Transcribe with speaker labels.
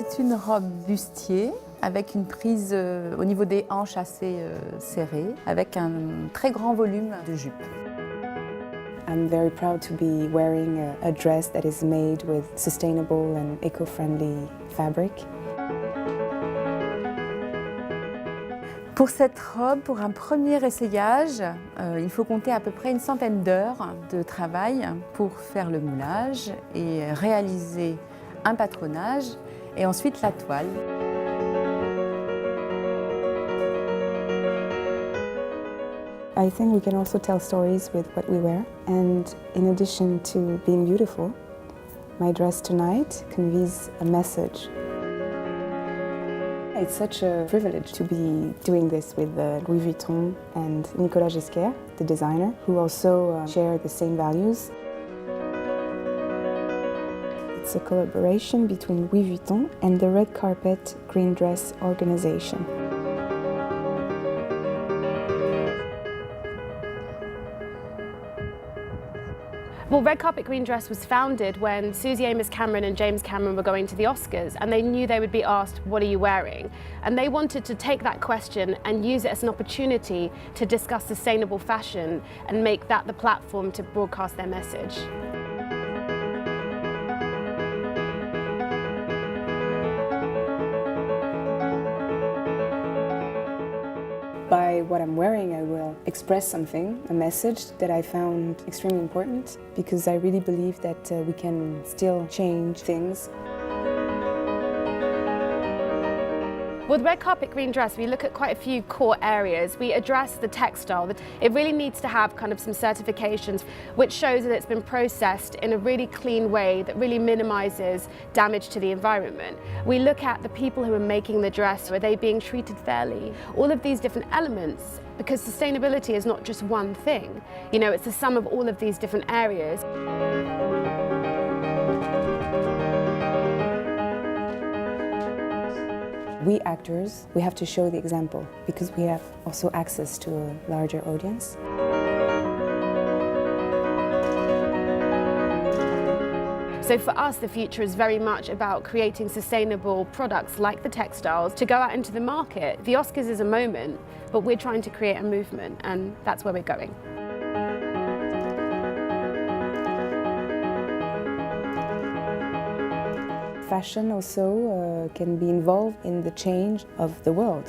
Speaker 1: c'est une robe bustier avec une prise au niveau des hanches assez serrée, avec un très grand volume de jupe.
Speaker 2: I'm very proud to be wearing a dress that is made with sustainable and eco-friendly fabric.
Speaker 1: Pour cette robe, pour un premier essayage, il faut compter à peu près une centaine d'heures de travail pour faire le moulage et réaliser un patronage et ensuite la toile.
Speaker 2: I think we can also tell stories with what we wear, and in addition to being beautiful, my dress tonight conveys a message. It's such a privilege to be doing this with Louis Vuitton and Nicolas Ghesquière, the designer, who also share the same values. It's a collaboration between Louis Vuitton and the Red Carpet Green Dress organization.
Speaker 3: Well, Red Carpet Green Dress was founded when Susie Amos Cameron and James Cameron were going to the Oscars, and they knew they would be asked, "What are you wearing?" And they wanted to take that question and use it as an opportunity to discuss sustainable fashion and make that the platform to broadcast their message.
Speaker 2: By what I'm wearing, I will express something, a message that I found extremely important, because I really believe that we can still change things.
Speaker 3: With Red Carpet Green Dress, we look at quite a few core areas. We address the textile. It really needs to have kind of some certifications which shows that it's been processed in a really clean way that really minimizes damage to the environment. We look at the people who are making the dress. Are they being treated fairly? All of these different elements, because sustainability is not just one thing. You know, it's the sum of all of these different areas.
Speaker 2: We actors, we have to show the example, because we have also access to a larger audience.
Speaker 3: So for us, the future is very much about creating sustainable products like the textiles to go out into the market. The Oscars is a moment, but we're trying to create a movement, and that's where we're going.
Speaker 2: Fashion also can be involved in the change of the world.